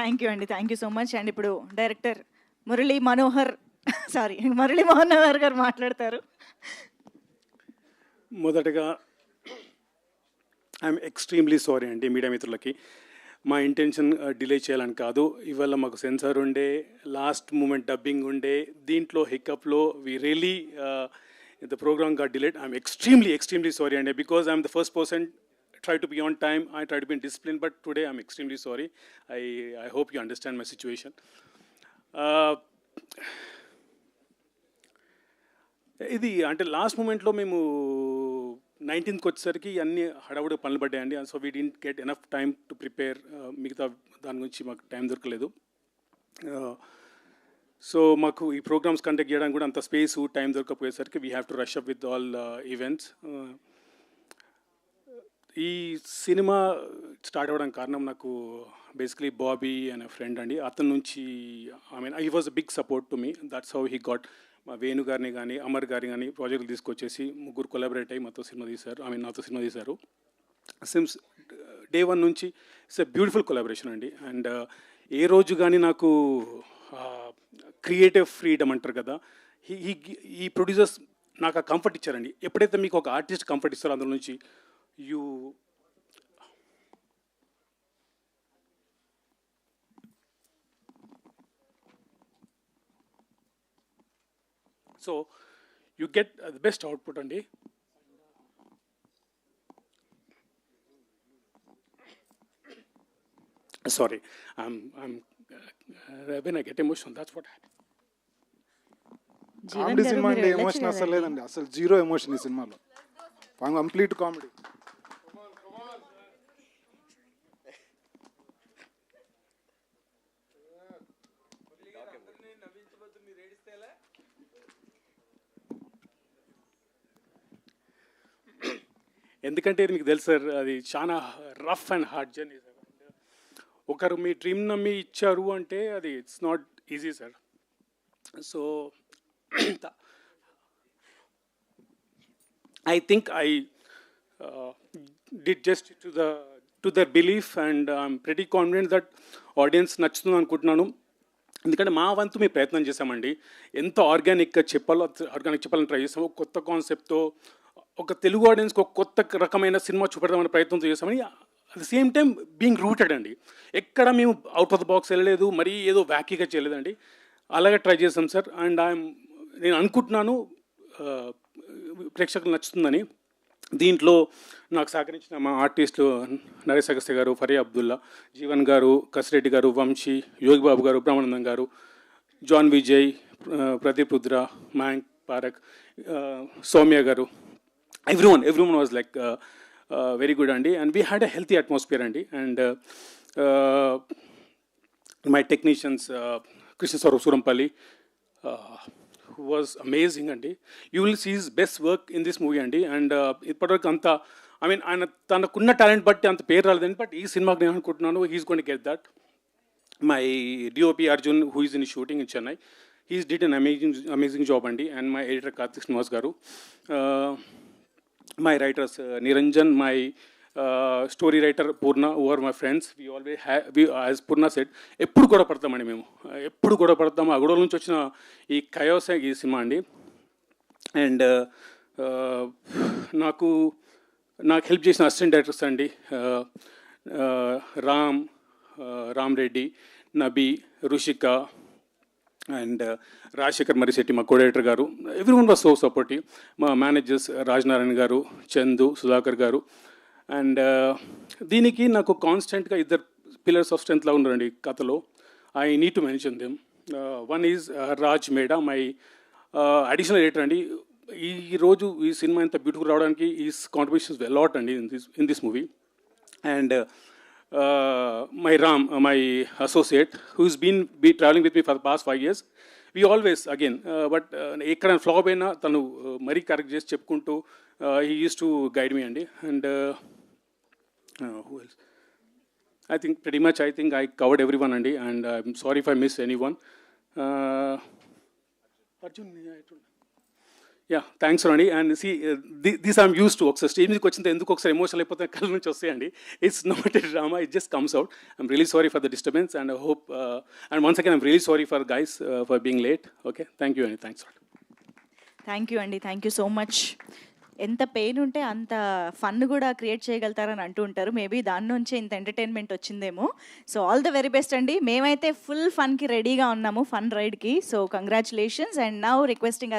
Thank you అండి, thank you so much. And ఇప్పుడు director Murali Manohar గారు మాట్లాడతారు. మొదటగా ఐఎమ్ ఎక్స్ట్రీమ్లీ సారీ అండి మీడియా మిత్రులకి. మా ఇంటెన్షన్ డిలే చేయాలని కాదు. ఇవాళ మాకు సెన్సార్ ఉండే, లాస్ట్ మూమెంట్ డబ్బింగ్ ఉండే, దీంట్లో హికప్లో we really the programme got delayed. I'm extremely sorry and because I'm the first person try to be on time, I try to be in discipline, but today I'm extremely sorry. I hope you understand my situation. ఇది అంటే last మూమెంట్లో మేము 19th వచ్చేసరికి అన్ని హడావుడి పనులు పడ్డాయండి. So we didn't get enough time to prepare. మిగతా దాని గురించి మాకు టైం దొరకలేదు. సో మాకు ఈ ప్రోగ్రామ్స్ కండక్ట్ చేయడానికి కూడా అంత స్పేస్ టైం దొరకకపోయేసరికి we have to rush up with all events. ఈ సినిమా స్టార్ట్ అవ్వడానికి కారణం నాకు బేసికలీ బాబీ అనే ఫ్రెండ్ అండి. అతని నుంచి I was a big support to me. That's how he got మా వేణు గారిని కానీ అమర్ గారిని కానీ ప్రాజెక్టులు తీసుకొచ్చేసి ముగ్గురు కొలాబరేట్ అయ్యి నాతో సినిమా తీశారు. సిన్స్ డే 1 నుంచి ఇట్స్ ఎ బ్యూటిఫుల్ కొలాబరేషన్ అండి. అండ్ ఏ రోజు కానీ నాకు క్రియేటివ్ ఫ్రీడమ్ అంటారు కదా, ఈ ప్రొడ్యూసర్స్ నాకు ఆ కంఫర్ట్ ఇచ్చారండి. ఎప్పుడైతే మీకు ఒక ఆర్టిస్ట్ కంఫర్ట్ ఇస్తారో అందులో నుంచి so you get the best output అండి. Sorry, when I get emotional, that's what happened. Comedy cinema అంటే ఎమోషన్ అసలు లేదండి, అసలు జీరో ఎమోషన్ ఈ సినిమాలో. Complete comedy. ఎందుకంటే మీకు తెలుసు సార్, అది చాలా rough and hard journey sir. ఒకరు మీ డ్రీమ్ నమ్మి ఇచ్చారు అంటే అది it's not easy sir. So I think I did just to the belief and I'm pretty confident that audience నచ్చుతుంది అనుకుంటున్నాను. ఎందుకంటే మా వంతు మేము ప్రయత్నం చేశామండి. ఎంత ఆర్గానిక్గా చెప్పాలని ట్రై చేసాము. కొత్త కాన్సెప్ట్తో ఒక తెలుగు ఆడియన్స్కి ఒక కొత్త రకమైన సినిమా చూపెడదామని ప్రయత్నం చేసామని. At the same time being rooted అండి. ఎక్కడ మేము అవుట్ ఆఫ్ ద బాక్స్ వెళ్ళలేదు, మరీ ఏదో వ్యాకీగా చేయలేదండి. అలాగే ట్రై చేసాం సార్. అండ్ నేను అనుకుంటున్నాను ప్రేక్షకులు నచ్చుతుందని. దీంట్లో నాకు సహకరించిన మా ఆర్టిస్టులు నరేష్ అగస్త్య గారు, ఫరియా అబ్దుల్లా, జీవన్ గారు, కసిరెడ్డి గారు, వంశీ, యోగిబాబు గారు, బ్రహ్మానందం గారు, జాన్ విజయ్, ప్రదీప్ రుద్ర, మయాంక్ పారక్, సౌమ్య గారు, everyone was like very good అండి. And we had a healthy atmosphere అండి. And my technicians, Krishna Saurav Surampalli, who was amazing అండి. You will see his best work in this movie అండి. And ఇప్పటివరకు అంత ఆయన తనకున్న talent బట్టి అంత పేరు రాలేదండి. బట్ ఈ సినిమాకి నేను అనుకుంటున్నాను he's going to get that. My DOP Arjun, who is in shooting in Chennai, he did an amazing job అండి. And my editor Karthik Srinivas garu, my writers Niranjan, my story writer Purna, who are my friends. We always have, as Purna said, ఎప్పుడు గొడవ పడతామండి మేము, ఎప్పుడు గొడవ పడతాము. ఆ గొడవ నుంచి వచ్చిన ఈ కయోసే ఈ సినిమా అండి. అండ్ నాకు హెల్ప్ చేసిన అసిస్టెంట్ డైరెక్టర్స్ అండి, రామ్ రెడ్డి, నబీ, రుషిక అండ్ రాజశేఖర్ మరిశెట్టి, మా కోడైరెక్టర్ గారు. Everyone was so supportive. మా మేనేజర్స్ రాజనారాయణ గారు, చందు, సుధాకర్ గారు. అండ్ దీనికి నాకు కాన్స్టెంట్గా ఇద్దరు పిల్లర్స్ ఆఫ్ స్ట్రెంత్లా ఉన్నారండి కథలో. I need to mention them. One is Raj Meda, my additional editor అండి. ఈరోజు ఈ సినిమా ఇంత బ్యూటిఫుల్ రావడానికి ఈస్ కాంట్రిబ్యూషన్స్ వెల్ లాట్ అండి in this movie. And my associate, who's been traveling with me for the past 5 years. We always, again, but ekkada flop aina tanu mari correct chesi cheppukuntu he used to guide me andi. And who else? I think pretty much I covered everyone andi. And I'm sorry if I miss anyone. Arjun, yeah thanks Rani and see this I'm use to ఒకసారి stage మీదకి వచ్చిన ఎందుకు ఒకసారి emotional అయిపోతే కళ్ళ నుంచి వస్తాయండి. It's not a drama, it just comes out. I'm really sorry for the disturbance and I hope and once again I'm really sorry for guys for being late. Okay, thank you అండి, thanks. Thank you అండి, thank you so much. ఎంత pain ఉంటే అంత fun కూడా create చేయగలుగుతారని అంటూ ఉంటారు. Maybe దాని నుంచే ఇంత ఎంటర్టైన్మెంట్ వచ్చిందేమో. So all the very best అండి. మేమైతే ఫుల్ ఫన్కి రెడీగా ఉన్నాము, ఫన్ రైడ్కి. So congratulations. And now requesting